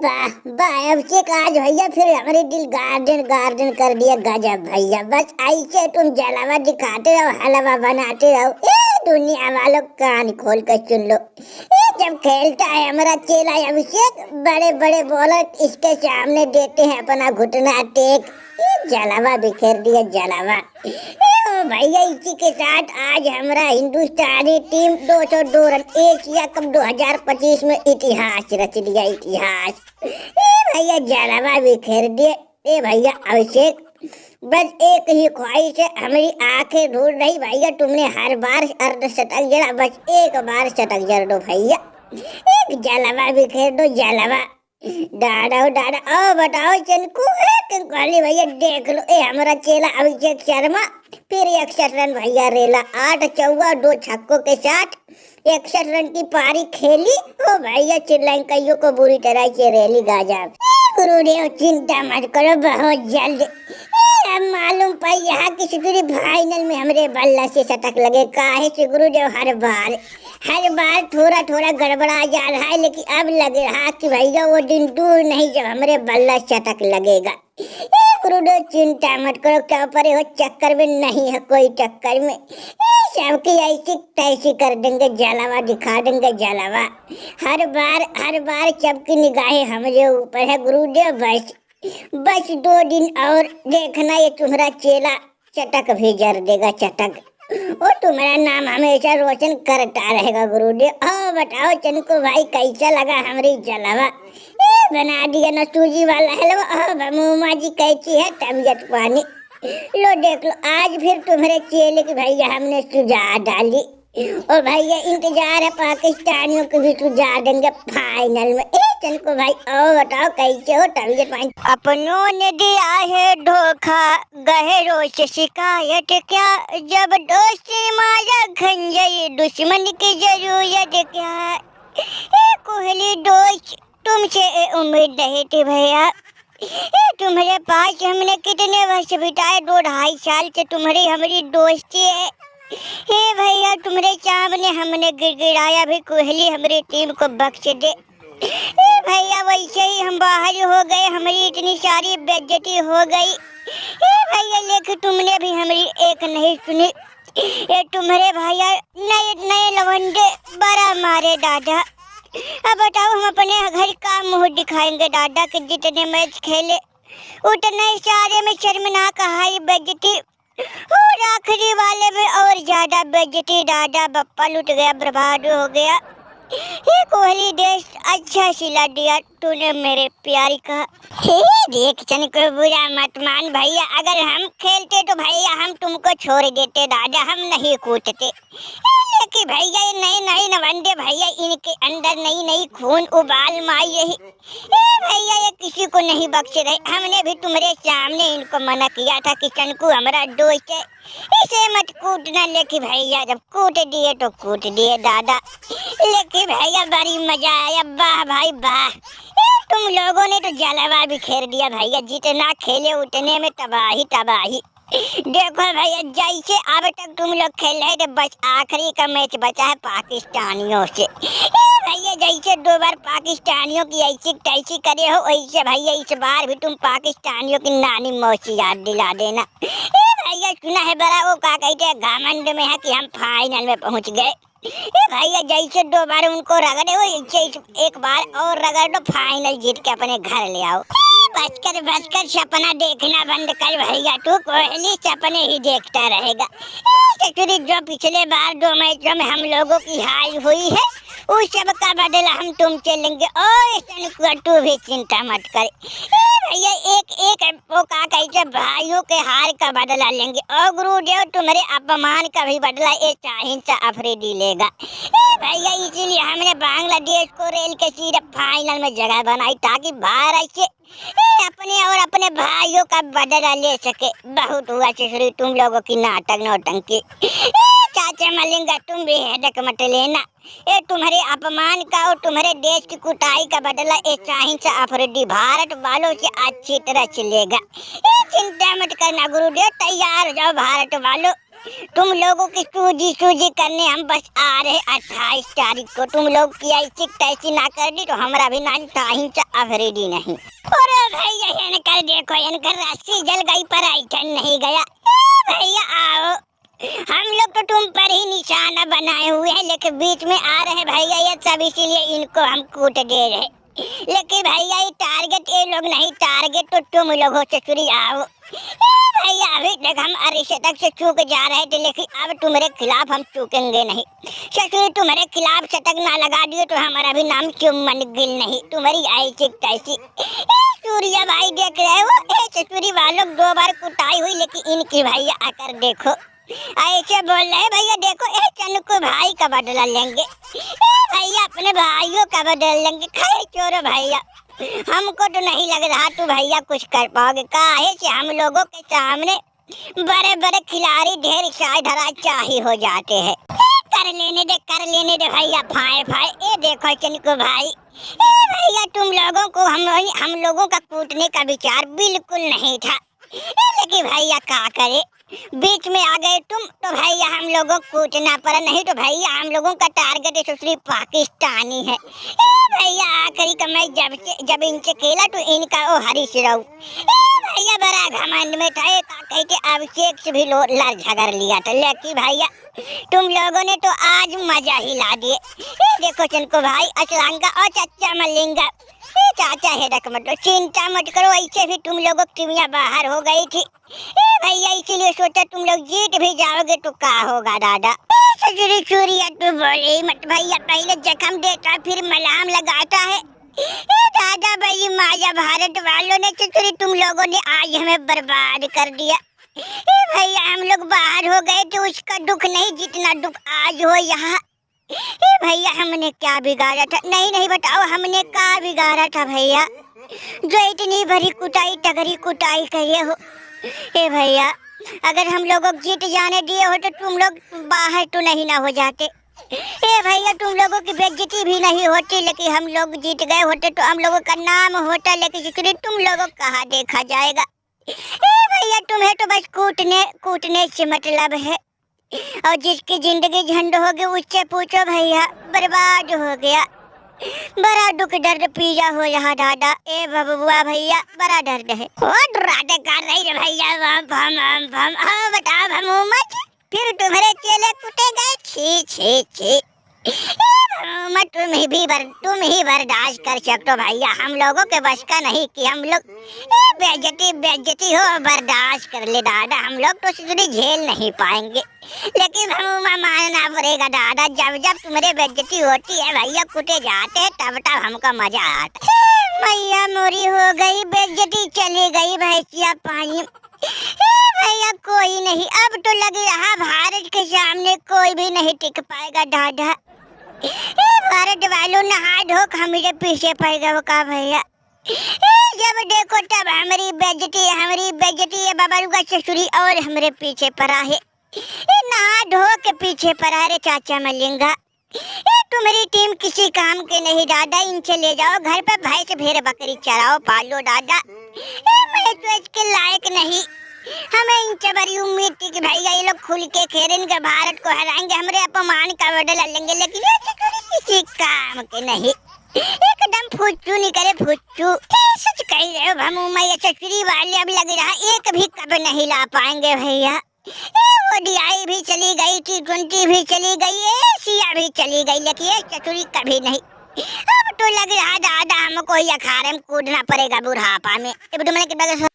वाह वाह, अब से आज भैया फिर हमारे दिल गार्डन गार्डन कर दिया। गजब भैया, बस ऐसे तुम जलावा दिखाते रहो, हलवा बनाते रहो। दुनिया वालों कान खोल कर सुन लो। जब खेलता है हमारा चेला अभिषेक, बड़े बड़े बॉलर इसके सामने देते हैं अपना घुटना टेक। जलावा बिखेर दिया जलावा। भैया इसी के साथ आज हमारा हिंदुस्तानी टीम 202 रन एशिया कप 2025 में इतिहास रच दिया, इतिहास। भैया जलावा बिखेर दिए। भैया अभिषेक, बस एक ही ख्वाहिश है, हमारी आंखें ढूंढ रही भैया, तुमने हर बार अर्धशतक जड़ा, बस एक बार शतक जड़ दो भैया। एक जलावा बिखेर दो जलावा। दादा दादा ओ बताओ चनकू भैया देख लो, हमारा चेला अभिषेक शर्मा फिर 61 रन भैया रेला। 8 चौका 2 छक्कों के साथ 61 रन की पारी खेली। ओ भैया श्रीलंकाइयों को बुरी तरह से रेली गजब। गुरुदेव चिंता मत करो, बहुत जल्द अब मालूम पाई यहाँ की सिक्योरिटी फाइनल में हमारे बल्ला से शतक लगे। काहे से गुरुदेव हर बार थोड़ा थोड़ा गड़बड़ा जा रहा है, लेकिन अब लग रहा कि भैया वो दिन दूर नहीं जब हमारे बल्ला शतक लगेगा। गुरुदेव चिंता मत करो, क्या परे हो, चक्कर में नहीं है कोई चक्कर में। सबकी ऐसी तैसी कर देंगे, जलावा दिखा देंगे जलावा। हर बार सबकी निगाहें हमारे ऊपर है गुरुदेव। बस 2 दिन और देखना, ये तुम्हारा चेला चटक भी जर देगा, चटक। और तुम्हारा नाम हमेशा रोशन करता रहेगा गुरुदेव। बताओ चनको भाई कैसा लगा हमारी जलावा? बना दिया ना सूजी वाला हलवा। मुमा जी कैसी है तबीयत पानी? लो देख लो, आज फिर तुम्हारे चेले की भैया हमने सुझा डाली। और भैया इंतजार है पाकिस्तानियों को भी सुझा देंगे फाइनल में। चनको भाई बताओ कैसे हो तबीयत पानी? अपनों ने दिया है धोखा, गहरों से शिकायत क्या, जब दोस्ती माया खंजर दुश्मन की जरूरत क्या। कोहली दोस्त तुमसे उम्मीद नहीं थी भैया, तुम्हारे पास हमने कितने वर्ष बिताए, 2-2.5 साल से तुम्हारी हमारी दोस्ती है। भैया तुम्हारे सामने हमने गिड़गिड़ाया भी, कोहली हमारी टीम को बख्श दे। भैया वैसे ही हम बाहर हो गए, हमारी इतनी सारी बेइज्जती हो गई। भैया लेकिन तुमने भी हमारी एक नहीं सुनी। तुम्हारे भैया नए लवंडे बड़ा मारे दादा। अब बताओ हम अपने घर का मुंह दिखाएंगे दादा कि जितने मैच खेले उतने सारे में शर्मनाक हाई बेइज्जती, और आखिरी वाले में और ज्यादा बेइज्जती दादा। बप्पा लुट गया, बर्बाद हो गया। कोहली देश अच्छा सिला दिया तूने मेरे प्यारी का। देख चन को बुरा मत मान भैया, अगर हम खेलते तो भैया हम तुमको छोड़ देते दादा, हम नहीं कूदते। लेकिन भैया ये नए नवंडे भैया, इनके अंदर नई खून उबाल माई रही। भैया ये किसी को नहीं बख्श रहे। हमने भी तुम्हारे सामने इनको मना किया था कि चनकू हमारा दोस्त है, इसे मत कूटना। लेकिन भैया जब कूट दिए तो कूट दिए दादा। लेकिन भैया बड़ी मजा आया, वाह भाई वाह। तुम लोगों ने तो जलावा बिखेर दिया भैया, जितना खेले उतने में तबाही। देखो भैया जैसे अब तक तुम लोग खेल रहे थे, बस आखिरी का मैच बचा है पाकिस्तानियों से। भैया जैसे 2 बार पाकिस्तानियों की ऐसी तैसी करे हो, वैसे भैया इस बार भी तुम पाकिस्तानियों की नानी मौसी याद दिला देना। भैया सुना है बड़ा वो क्या कहते हैं, घमंड में है कि हम फाइनल में पहुंच गए। भैया जैसे 2 बार उनको रगड़े हो, एक बार और रगड़ दो, फाइनल जीत के अपने घर ले आओ। बस कर सपना देखना बंद कर भैया, तू कोहली सपने ही देखता रहेगा। जो पिछले बार 2 मैचों में हम लोगों की हार हुई है, उस सब का बदला हम तुमसे लेंगे। तू भी चिंता मत कर भैया, एक वो का कहते भाइयों के हार का बदला लेंगे। और गुरुदेव तुम्हारे अपमान का भी बदला ये शाहीन अफरीदी लेगा। भैया इसीलिए हमने बांग्लादेश को रेल के सीधे फाइनल में जगह बनाई, ताकि भारत से अपने और अपने भाइयों का बदला ले सके। बहुत हुआ चिसरी तुम लोगों की नाटक नौटंकी। चाचा मलिंगा तुम भी हेडक मत लेना। तुम्हारे अपमान का और तुम्हारे देश की कुटाई का बदला शाहीन अफरीदी भारत वालों से अच्छी तरह चलेगा। चिंता मत करना गुरुदेव, तैयार हो जाओ भारत वालों। तुम लोगों की सूजी सूजी करने हम बस आ रहे 28 तारीख को। तुम लोग की ऐसी तैसी ना कर दी तो हमारा भी नाम ताही चा अफरीदी नहीं। अरे भैया इनकर देखो, इनकर रस्सी जल गई पर ऐठन नहीं गया। भैया आओ, हम लोग तो तुम पर ही निशाना बनाए हुए हैं, लेकिन बीच में आ रहे भैया ये सब, इसीलिए इनको हम कूट दे रहे। लेकिन भैया ये टारगेट ये लोग नहीं, टारगेट तो तुम लोग हो। ससुरी आओ भैया, अभी तक हम अरिशतक से चूक जा रहे थे, लेकिन अब तुम्हारे खिलाफ हम चूकेंगे नहीं। ससुरी तुम्हारे खिलाफ शतक ना लगा दिए तो हमारा भी नाम चुम्मन गिल नहीं। तुम्हारी ऐसी तैसी सूर्या भाई देख रहे हो, ससुरी वालों 2 बार कुटाई हुई, लेकिन इनकी भैया आकर देखो ऐसे बोल रहे भैया देखो चनकू भाई का बदला लेंगे। भैया अपने भाइयों का बदला लेंगे। खाए चोरो भैया, हमको तो नहीं लग रहा तू भैया कुछ कर पाओगे। काहे से हम लोगों के सामने बड़े बड़े खिलाड़ी ढेर शाय धरा चाही हो जाते हैं। कर लेने दे भैया, फाए फाए। ए देखो चनकू भाई, भैया तुम लोगों को हम लोगों का कूटने का विचार बिल्कुल नहीं था, लेकिन भैया क्या करे, बीच में आ गए तुम तो भैया हम लोगों को कूटना पड़ा। नहीं तो भैया हम लोगों का टारगेट ससुरी पाकिस्तानी है। भैया आखिरी का मैं जब इनसे खेला तो इनका वो हरीश राव भैया बड़ा घमंड में था, कहते अभिषेक से भी लड़ झगड़ लिया था, लेकिन भैया तुम लोगों ने तो आज मजा हिला दिए। देखो चनको भाई, असलांगा और चच्चा मलिंगा, चाचा है मतलब चिंता मत करो, ऐसे भी तुम लोगों की टीमियां बाहर हो गई थी भैया, इसीलिए सोचा तुम लोग जीत भी जाओगे तो क्या होगा दादा। ससुरी चूरिया तू बोले मत भैया, पहले जख्म देता फिर मलाम लगाता है। दादा भाई माया भारत वालों ने ससुरी तुम लोगों ने आज हमें बर्बाद कर दिया। भैया हम लोग बाहर हो गए तो उसका दुख नहीं जितना दुख आज हो यहाँ। भैया हमने क्या बिगाड़ा था? नहीं बताओ हमने क्या बिगाड़ा था भैया, जो इतनी बड़ी कुटाई टगरी कुटाई करे हो। भैया अगर हम लोगों को जीत जाने दिए हो तो तुम लोग बाहर तो नहीं ना हो जाते। भैया तुम लोगों की बेइज्जती भी नहीं होती, लेकिन हम लोग जीत गए होते तो हम लोगों का नाम होता, लेकिन इसलिए तुम लोगों को कहाँ देखा जाएगा। भैया तुम्हें तो बस कूटने से मतलब है, और जिसकी जिंदगी झंड हो गई उससे पूछो भैया, बर्बाद हो गया। बड़ा दुख दर्द पीजा हो यहाँ दादा। ए बबुआ भैया बड़ा दर्द है। डराते कर रही है भैया, बताओ हम मत फिर तुम्हारे चेले कुटे गए। छी तुम ही बर्दाश्त कर सकते भैया, हम लोगों के बस का नहीं कि हम लोग बेइज्जती हो बर्दाश्त कर ले दादा, हम लोग तो सिर्फ झेल नहीं पाएंगे, लेकिन हम मानना पड़ेगा दादा। जब तुम्हारे बेइज्जती होती है भैया, कुटे जाते हैं तब हमको मजा आता है। मैया मोरी हो गई, बेइज्जती चली गई भैंसिया पानी। भैया कोई नहीं, अब तो लग रहा भारत के सामने कोई भी नहीं टिक पाएगा दादा। भारत वालों नहा धोक हमारे पीछे पड़ गए का भैया। जब देखो तब हमारी बेइज्जती है, बाबा का ससुरी और हमारे पीछे पड़ा है। नहा धो के पीछे पड़ा रे चाचा मलिंगा। तुम्हारी टीम किसी काम के नहीं दादा, इनसे ले जाओ घर पे भैंस भेड़ बकरी चराओ पालो दादा। मैं तो इसके लायक नहीं, हमें इनसे बड़ी उम्मीद थी कि भैया ये लोग खुल के खेलेंगे, भारत को हराएंगे, हमारे अपमान का बदला लेंगे, लेकिन किसी काम के नहीं, एकदम फुच्चू नहीं करे फुच्चू। सच कह रहे हो भमू, मैं ससुरी वाले अब लग रहा एक भी कब नहीं ला पाएंगे भैया। ओडीआई भी चली गई, T20 भी चली गई, एशिया भी चली गई, लेकिन ये ससुरी कभी नहीं। अब तो लग रहा दादा हमको ये अखाड़े में कूदना पड़ेगा बुढ़ापा में।